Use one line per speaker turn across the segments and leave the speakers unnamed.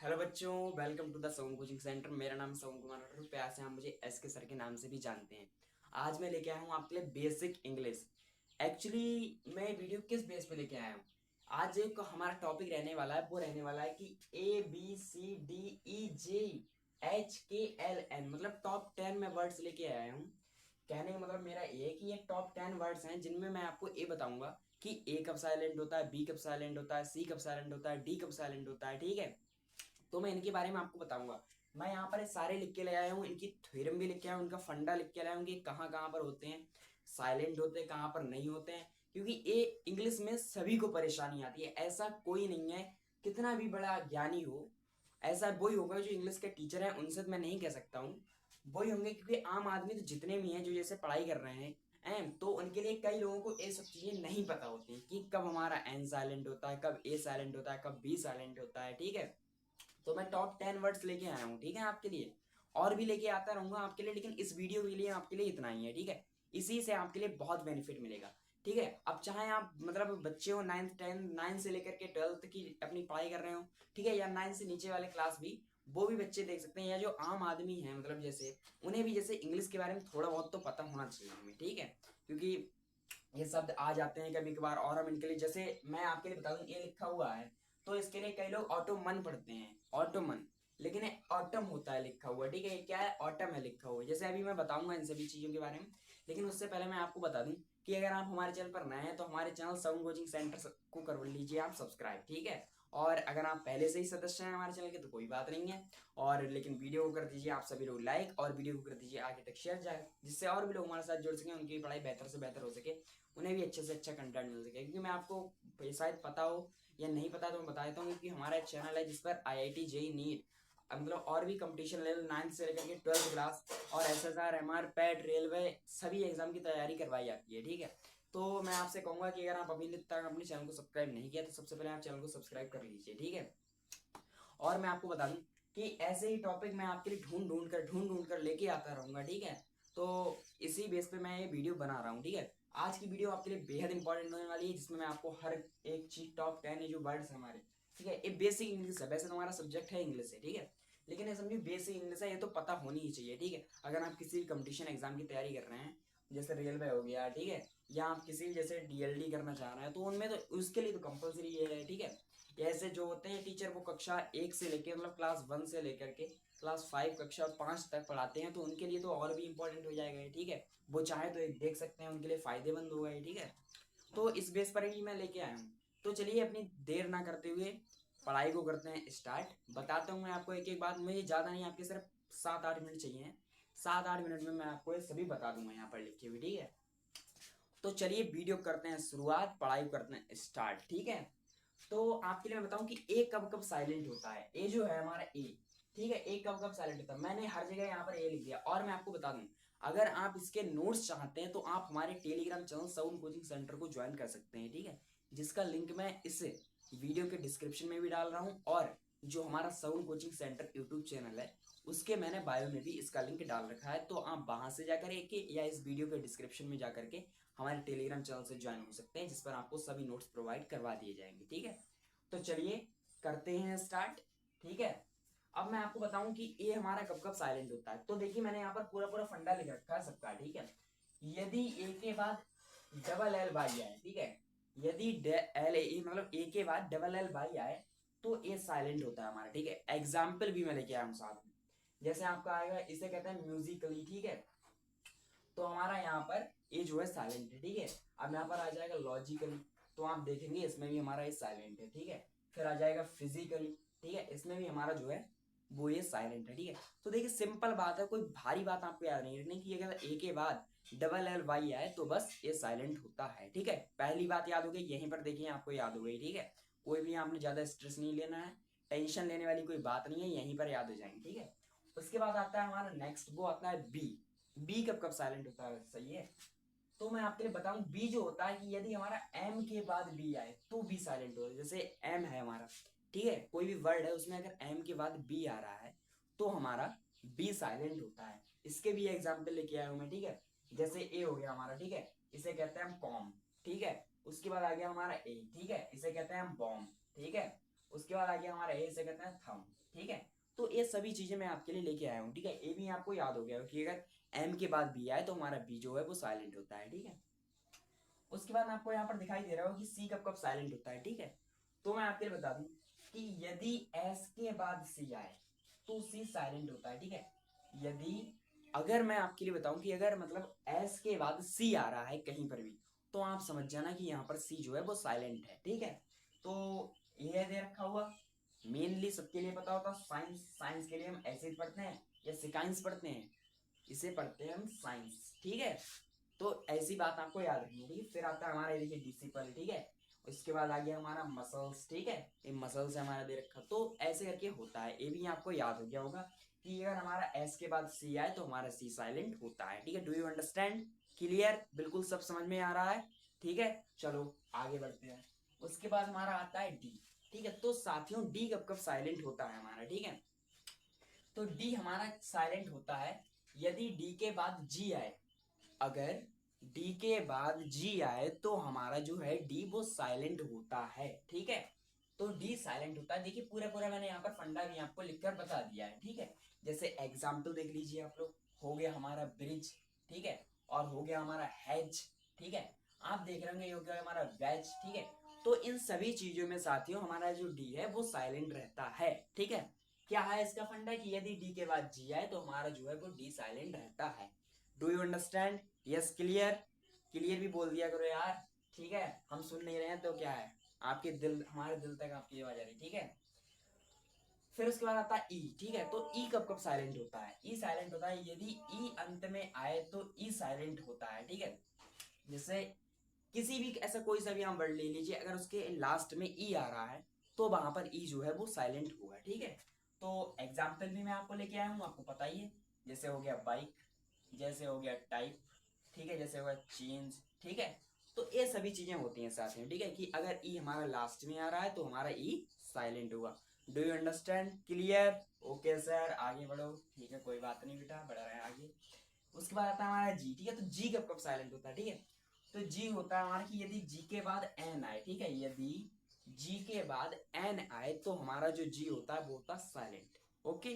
Hello बच्चों, welcome to the सउन coaching centre. मेरा नाम सउन कुमार है। प्यार से आप मुझे एस के सर के नाम से भी जानते हैं। आज मैं लेके आया हूँ आपके लिए बेसिक इंग्लिश। एक्चुअली मैं वीडियो किस बेस पे लेके आया हूँ, आज एक हमारा टॉपिक रहने वाला है, वो रहने वाला है कि ABCDEJHKLN मतलब टॉप 10 में वर्ड्स लेके आया हूँ। कहने का मतलब मेरा ये है कि ये टॉप 10 वर्ड्स हैं जिनमें मैं आपको ये बताऊंगा कि ए कब साइलेंट होता है, बी कब साइलेंट होता है, सी कब साइलेंट होता है, डी कब साइलेंट होता है। ठीक है, तो मैं इनके बारे में आपको बताऊंगा। मैं यहाँ पर सारे लिख के ले आया हूँ, इनकी थ्योरम भी लिख के आया हूँ, उनका फंडा लिख के लाया हूँ कि कहाँ कहाँ पर होते हैं, साइलेंट होते हैं, कहाँ पर नहीं होते हैं। क्योंकि ये इंग्लिश में सभी को परेशानी आती है, ऐसा कोई नहीं है। कितना भी बड़ा ज्ञानी हो, ऐसा वही होगा जो इंग्लिश के टीचर हैं, उनसे तो मैं नहीं कह सकता हूँ। वही होंगे, क्योंकि आम आदमी तो जितने भी हैं जो जैसे पढ़ाई कर रहे हैं तो उनके लिए कई लोगों को ये सब चीजें नहीं पता होती कि कब हमारा एन साइलेंट होता है, कब ए साइलेंट होता है, कब बी साइलेंट होता है। ठीक है, तो मैं टॉप 10 वर्ड्स लेके आया हूँ। ठीक है, आपके लिए और भी लेके आता रहूंगा आपके लिए, लेकिन इस वीडियो के लिए आपके लिए इतना ही है। ठीक है, इसी से आपके लिए बहुत बेनिफिट मिलेगा। ठीक है, अब चाहे आप मतलब बच्चे हो 9th 10th 9 से लेकर के 12th की अपनी पढ़ाई कर रहे हो, ठीक है, या 9 से नीचे वाले क्लास भी, वो भी बच्चे देख सकते हैं, या जो आम आदमी है मतलब जैसे उन्हें भी जैसे इंग्लिश के बारे में थोड़ा बहुत तो पता होना चाहिए हमें। ठीक है, क्योंकि ये शब्द आ जाते हैं कभी कभार, और हम इनके लिए जैसे मैं आपके लिए बता दूं ये लिखा हुआ है, तो इसके लिए कई लोग ऑटोमन पढ़ते हैं, ऑटोमन, लेकिन ये ऑटम होता है लिखा हुआ। ठीक है, ये क्या है, ऑटम है लिखा हुआ। जैसे अभी मैं बताऊंगा इन सभी चीजों के बारे में, लेकिन उससे पहले मैं आपको बता दूं कि अगर आप हमारे चैनल पर नए हैं तो हमारे चैनल साउंड कोचिंग सेंटर को कर लीजिए आप सब्सक्राइब। ठीक है, और अगर आप पहले से ही सदस्य हैं हमारे चैनल के तो कोई बात नहीं है, और लेकिन वीडियो को कर दीजिए आप सभी लोग लाइक, और वीडियो को कर दीजिए आगे तक शेयर जाए, जिससे और भी लोग हमारे साथ जुड़ सकें, उनकी पढ़ाई बेहतर से बेहतर हो सके, उन्हें भी अच्छे से अच्छा कंटेंट मिल सके। क्योंकि मैं आपको शायद पता हो या नहीं पता तो मैं बता देता हूँ कि हमारा एक चैनल है जिस पर IIT जेई नीट मतलब और भी कंपटीशन लेवल 9 से लेकर के 12th क्लास और SSR MR पैट रेलवे सभी एग्जाम की तैयारी करवाई जाती है। ठीक है, तो मैं आपसे कहूंगा कि अगर आप अभी तक अपने चैनल को सब्सक्राइब नहीं किया तो सबसे पहले आप चैनल को सब्सक्राइब कर लीजिए। ठीक है, और मैं आपको बता दूं कि ऐसे ही टॉपिक मैं आपके लिए ढूंढ ढूंढ कर लेके आता रहूंगा। ठीक है, तो इसी बेस पे मैं ये वीडियो बना रहा हूँ। ठीक है, आज की वीडियो आपके लिए बेहद इंपॉर्टेंट होने वाली है, जिसमें मैं आपको हर एक चीज टॉप 10 है जो वर्ड्स है हमारे, ठीक है, ये बेसिक इंग्लिश है। वैसे तो हमारा सब्जेक्ट है इंग्लिश है, ठीक है, लेकिन ये समझिए बेसिक इंग्लिश है, ये तो पता होनी ही चाहिए। ठीक है, अगर आप किसी भी कंपटीशन एग्जाम की तैयारी कर रहे हैं, जैसे रेलवे हो गया, ठीक है, या आप किसी भी जैसे DLD करना चाह रहे हैं, तो उनमें तो उसके लिए तो कंपलसरी ये है। ठीक है, ऐसे जो होते हैं टीचर वो कक्षा 1 से लेकर मतलब क्लास 1 से लेकर के क्लास 5 कक्षा 5 तक पढ़ाते हैं, तो उनके लिए तो और भी इंपॉर्टेंट हो जाएगा। ठीक है, वो चाहे तो एक देख सकते हैं, उनके लिए फायदेमंद होगा। ठीक है, तो इस बेस पर ही मैं लेके आया हूँ। तो चलिए अपनी देर ना करते हुए पढ़ाई को करते हैं स्टार्ट। बताता हूँ मैं आपको एक एक बात, मुझे ज्यादा नहीं, आपके सिर्फ 7-8 मिनट चाहिए। 7-8 मिनट में मैं आपको ये सभी बता दूंगा यहाँ पर लिखे हुए। ठीक है, तो चलिए वीडियो करते हैं शुरुआत, पढ़ाई करते हैं स्टार्ट। ठीक है, तो आपके लिए मैं बताऊं कि ए कब कब साइलेंट होता है। ए जो है हमारा ए, ठीक है, ए कब कब साइलेंट होता है, मैंने हर जगह यहाँ पर ए लिख दिया। और मैं आपको बता दूं, अगर आप इसके नोट्स चाहते हैं तो आप हमारे Telegram channel sound coaching centre को ज्वाइन कर सकते हैं। ठीक है, जिसका लिंक मैं इस वीडियो के डिस्क्रिप्शन में भी डाल रहा हूँ, और जो हमारा sound coaching centre YouTube channel है उसके मैंने बायो में भी इसका लिंक डाल रखा है, तो आप वहां से जाकर के या इस वीडियो के डिस्क्रिप्शन में जाकर के हमारे टेलीग्राम चैनल से ज्वाइन हो सकते हैं, जिस पर आपको सभी नोट्स प्रोवाइड करवा दिए जाएंगे। ठीक है, तो चलिए करते हैं स्टार्ट। ठीक है, अब मैं आपको बताऊं कि ये हमारा कब कब साइलेंट होता है, तो देखिए मैंने यहाँ पर पूरा पूरा फंडा लिख रखा है सबका। ठीक है, यदि ए के बाद डबल एल बाई आए, ठीक है, यदि एल ए मतलब ए के बाद डबल एल बाई आए तो ये साइलेंट होता है हमारा। ठीक है, एग्जाम्पल भी मैं लेके आया हूँ साथ में, जैसे आपका आएगा, इसे कहते हैं म्यूजिकली। ठीक है, तो हमारा यहाँ पर ये जो है साइलेंट है। ठीक है, अब यहाँ पर आ जाएगा लॉजिकली, तो आप देखेंगे इसमें भी हमारा ये साइलेंट है। ठीक है, फिर आ जाएगा फिजिकली, ठीक है, इसमें भी हमारा जो है वो ये साइलेंट है। ठीक है, तो देखिए सिंपल बात है, कोई भारी बात आपको याद नहीं रखनी कि अगर ए के बाद डबल एल वाई आए तो बस ये साइलेंट होता है। ठीक है, पहली बात याद हो गई, यहीं पर देखिए आपको याद हो गई। ठीक है, कोई भी आपने ज्यादा स्ट्रेस नहीं लेना है, टेंशन लेने वाली कोई बात नहीं है, यहीं पर याद हो जाएंगे। ठीक है, उसके बाद आता है हमारा नेक्स्ट, वो आता है बी। बी कब कब साइलेंट होता है, सही है, तो मैं आपके लिए बताऊं बी जो होता है कि यदि हमारा एम के बाद बी आए तो बी साइलेंट होता है। जैसे एम है हमारा, ठीक है, कोई भी वर्ड है उसमें अगर एम के बाद बी आ रहा है तो हमारा बी साइलेंट होता है। इसके भी एग्जाम्पल लेके आया हूं मैं। ठीक है, जैसे ए हो गया हमारा, ठीक है, इसे कहते हैं हम कॉम। ठीक है, उसके बाद आ गया हमारा ए, ठीक है, इसे कहते हैं हम बॉम्ब। ठीक है, उसके बाद आ गया हमारा ए से कहते हैं थंब, ठीक है। तो ये सभी चीजें मैं आपके लिए लेके आया हूँ, ठीक है। ए भी आपको याद हो गया कि अगर एम के बाद बी आए तो हमारा बी जो है वो साइलेंट होता है, ठीक है। उसके बाद आपको यहाँ पर दिखाई दे रहा हो कि सी कब कब साइलेंट होता है, ठीक है। तो मैं आपके लिए बता दूं कि यदि एस के बाद सी आए तो सी साइलेंट होता है, ठीक है। यदि अगर मैं आपके लिए बताऊं कि अगर मतलब एस के बाद सी आ रहा है कहीं पर भी, तो आप समझ जाना कि यहाँ पर सी जो है वो साइलेंट है, ठीक है। तो ये दे रखा हुआ मेनली सबके लिए पता होता, साइंस साइंस के लिए हम ऐसे ही पढ़ते हैं या सिकाइंस पढ़ते हैं, इसे पढ़ते हैं हम साइंस, ठीक है। तो ऐसी बात आपको याद रखनी है, ठीक है। फिर आता है हमारा देखिए डिसिपल, ठीक है। उसके बाद आ गया हमारा मसल्स, ठीक है। ये मसल्स हमारा दे रखा, तो ऐसे करके होता है। ये भी आपको याद हो गया होगा कि अगर हमारा एस के बाद सी आए तो हमारा सी साइलेंट होता है, ठीक है। Do you understand? क्लियर? बिल्कुल सब समझ में आ रहा है, ठीक है। चलो आगे बढ़ते हैं। उसके बाद हमारा आता है डी, ठीक है। तो साथियों डी कब कब साइलेंट होता है हमारा, ठीक है। तो डी हमारा साइलेंट होता है यदि डी के बाद जी आए। अगर डी के बाद जी आए तो हमारा जो है डी वो साइलेंट होता है, ठीक है। तो डी साइलेंट होता है। देखिए पूरा पूरा मैंने यहाँ पर फंडा भी आपको लिखकर बता दिया है, ठीक है। जैसे एग्जाम्पल देख लीजिए आप लोग, हो गया हमारा ब्रिज, ठीक है। और हो गया हमारा हैज, ठीक है। आप देख रहे होंगे ये हो गया हमारा वेज, ठीक है। तो इन सभी चीजों में साथियों हमारा जो डी है वो साइलेंट रहता है, ठीक है। क्या है इसका फंडा कि यदि डी के बाद जी आए तो हमारा जो है वो डी साइलेंट रहता है। Do you understand? Yes, clear? Clear भी बोल दिया करो यार, ठीक है। हम सुन नहीं रहे हैं तो क्या है, आपके दिल, हमारे दिल तक आपकी आवाज आ रही, ठीक है। फिर उसके बाद आता है ई, ठीक है। तो ई कब कब साइलेंट होता है? ई साइलेंट होता है यदि ई अंत में आए तो ई साइलेंट होता है, ठीक है। जैसे किसी भी ऐसा कोई सा भी हम वर्ड ले लीजिए, अगर उसके लास्ट में ई आ रहा है तो वहां पर ई जो है वो साइलेंट होगा, ठीक है। तो एग्जाम्पल भी मैं आपको लेके आया हूँ, आपको पता ही है। जैसे हो गया बाइक, जैसे हो गया टाइप, ठीक है। जैसे हो गया चेंज, ठीक है। तो ये सभी चीजें होती हैं साथ में, ठीक है। कि अगर ई हमारा लास्ट में आ रहा है तो हमारा ई साइलेंट होगा। Do you understand? Clear? Okay sir, आगे बढ़ो, ठीक है। कोई बात नहीं बेटा, बढ़ रहे हैं आगे। उसके बाद आता है हमारा जी, ठीक है। तो जी कब कब साइलेंट होता है, ठीक है। तो जी होता है हमारा कि यदि जी के बाद एन आए, ठीक है। यदि जी के बाद एन आए तो हमारा जो जी होता है वो होता है साइलेंट, ओके।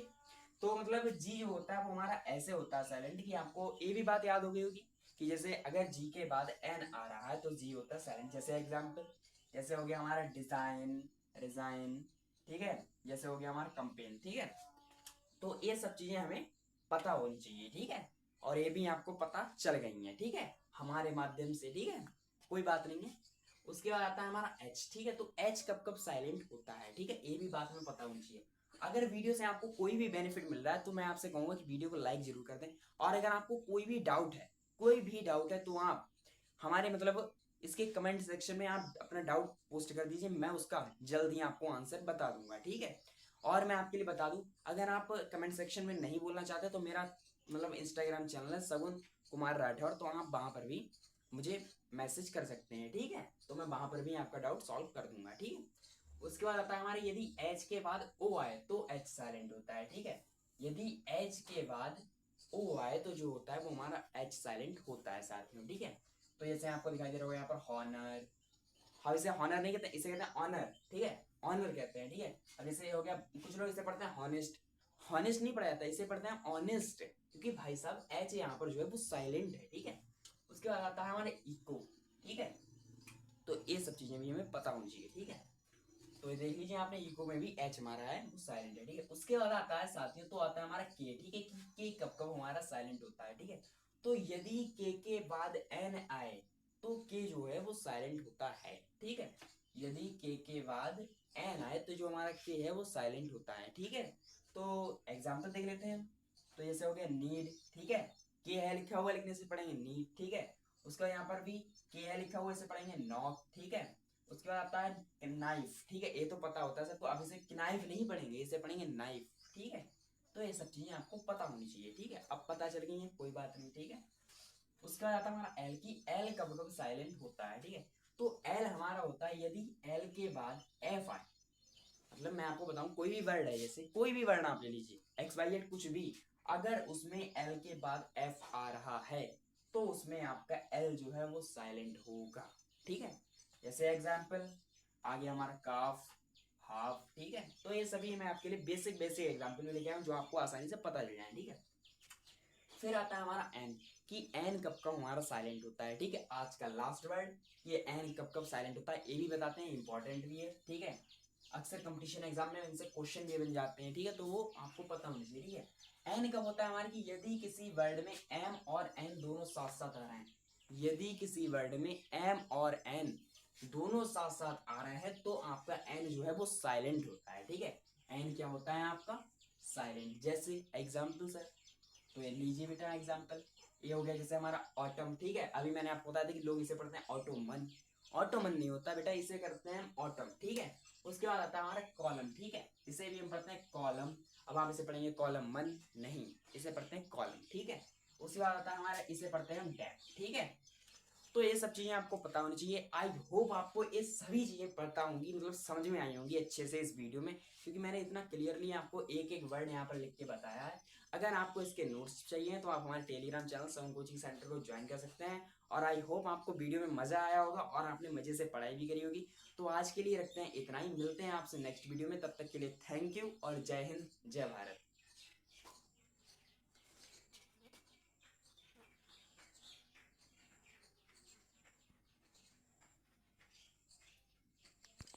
तो मतलब जी जो होता है वो हमारा ऐसे होता है साइलेंट कि आपको ये भी बात याद हो गई होगी कि जैसे अगर जी के बाद एन आ रहा है तो जी होता है साइलेंट। जैसे एग्जाम्पल, जैसे हो गया हमारा डिजाइन, रिजाइन, ठीक है। जैसे हो गया हमारा कंपेन, ठीक है। तो ये सब चीजें हमें पता होनी चाहिए, ठीक है। और ये भी आपको पता चल गई है, ठीक है, हमारे माध्यम से, ठीक है। कोई बात नहीं है। उसके बाद आता है हमारा एच, ठीक है। तो एच कब कब साइलेंट होता है, ठीक है। ये भी बात हमें पता होनी चाहिए। अगर वीडियो से आपको कोई भी बेनिफिट मिल रहा है तो मैं आपसे कहूंगा कि वीडियो को लाइक जरूर कर दें। और अगर आपको कोई भी डाउट है, कोई भी डाउट है, तो आप हमारे मतलब इसके कमेंट सेक्शन में आप अपना डाउट पोस्ट कर दीजिए, मैं उसका जल्द ही आपको आंसर बता दूंगा, ठीक है। और मैं आपके लिए बता दूं, अगर आप कमेंट सेक्शन में नहीं बोलना चाहते तो मेरा मतलब इंस्टाग्राम चैनल है सगुन कुमार राठौर, तो आप वहां पर भी मुझे मैसेज कर सकते हैं, ठीक है। तो मैं वहां पर भी आपका डाउट सॉल्व कर दूंगा, ठीक है। उसके बाद आता है हमारे यदि एच के बाद ओ आए तो एच साइलेंट होता है, ठीक है। यदि एच के बाद ओ आए तो जो होता है वो हमारा एच साइलेंट होता है साथियों, ठीक है। तो जैसे आपको दिखाई दे रहा होगा यहाँ पर हॉनर, हम इसे हॉनर नहीं कहते, इसे कहते हैं ऑनर, ठीक है। ऑनर कहते हैं, ठीक है। अब जैसे हो गया, कुछ लोग इसे पढ़ते हैं हॉनेस्ट, हॉनेस्ट नहीं पढ़ा जाता, इसे पढ़ते हैं ऑनेस्ट, क्योंकि भाई साहब एच यहाँ पर जो है वो साइलेंट है, ठीक है। उसके बाद आता है हमारे इको, ठीक है। तो ये सब चीजें भी हमें पता होनी चाहिए, ठीक है। तो ये देख लीजिए आपने इको में भी एच मारा है, वो साइलेंट है, ठीक है। उसके बाद आता है साथियों, तो आता है हमारा के, ठीक है। कि के कब कब हमारा साइलेंट होता है, ठीक है। तो यदि के बाद एन आए तो के जो है वो साइलेंट होता है, ठीक है। यदि के बाद एन आए तो जो हमारा के है वो साइलेंट होता है, ठीक है। तो एग्जाम्पल देख लेते हैं। तो जैसे हो गया नीड, ठीक है। के है लिखा हुआ लिखने से पढ़ेंगे नीड, ठीक है। उसका यहाँ पर भी के है लिखा हुआ इसे पढ़ेंगे नॉक, ठीक है। उसके बाद आता है नाइफ, ठीक है। ये तो पता होता है सबको, अब इसे नाइफ नहीं पढ़ेंगे, इसे पढ़ेंगे नाइफ, ठीक है। तो ये सब चीजें आपको पता होनी चाहिए, ठीक है। अब पता चल गई है, कोई बात नहीं, ठीक है। उसके बाद आता है हमारा एल, की एल कब कब साइलेंट होता है, ठीक है। तो एल हमारा होता है यदि एल के बाद एफ आए, मतलब मैं आपको बताऊं कोई भी वर्ड है, जैसे कोई भी वर्ड आप ले लीजिए, एक्स वाई जेड कुछ भी, अगर उसमें एल के बाद एफ आ रहा है तो उसमें आपका एल जो है वो साइलेंट होगा, ठीक है। जैसे एग्जाम्पल आ गया हमारा काफ, हाफ, ठीक है। तो ये सभी मैं आपके लिए बेसिक बेसिक एग्जांपल में लेके आया हूँ जो आपको आसानी से पता चल जाए, ठीक है। फिर आता है हमारा एन, कि एन कब कब हमारा साइलेंट होता है, ठीक है। आज का लास्ट वर्ड, ये एन कब कब साइलेंट होता है, ये भी बताते हैं, इंपॉर्टेंट भी है, ठीक है। अक्सर कंपटीशन एग्जाम में इनसे क्वेश्चन भी बन जाते हैं, ठीक है, तो वो आपको पता होना चाहिए, ठीक है। एन कब होता है हमारे, कि यदि किसी वर्ड में एम और एन दोनों साथ साथ आ रहे हैं, यदि किसी वर्ड में एम और एन दोनों साथ साथ आ रहे हैं तो आपका एन जो है वो साइलेंट होता है, ठीक है। एन क्या होता है आपका, साइलेंट। जैसे एग्जाम्पल सर, तो ये लीजिए बेटा एग्जाम्पल, ये हो गया जैसे हमारा ऑटम, ठीक है। अभी मैंने आपको बताया था कि लोग इसे पढ़ते हैं ऑटोमन, ऑटोमन नहीं होता बेटा, इसे करते हैं ऑटम, ठीक है। उसके बाद आता है हमारा कॉलम, ठीक है, इसे भी हम पढ़ते हैं कॉलम। अब आप इसे पढ़ेंगे कॉलम मन, नहीं, इसे पढ़ते हैं कॉलम, ठीक है। उसके बाद आता है हमारा, इसे पढ़ते हैं हम डैप, ठीक है। तो ये सब चीजें आपको पता होनी चाहिए। आई होप आपको ये सभी चीजें पता होंगी, मतलब समझ में आई होंगी अच्छे से इस वीडियो में, क्योंकि मैंने इतना क्लियरली आपको एक एक वर्ड यहाँ पर लिख के बताया है। अगर आपको इसके नोट्स चाहिए तो आप हमारे टेलीग्राम चैनल सवन कोचिंग सेंटर को ज्वाइन कर सकते हैं। और आई होप आपको वीडियो में मजा आया होगा और आपने मजे से पढ़ाई भी करी होगी। तो आज के लिए रखते हैं इतना ही, मिलते हैं आपसे नेक्स्ट वीडियो में, तब तक के लिए थैंक यू और जय हिंद जय भारत।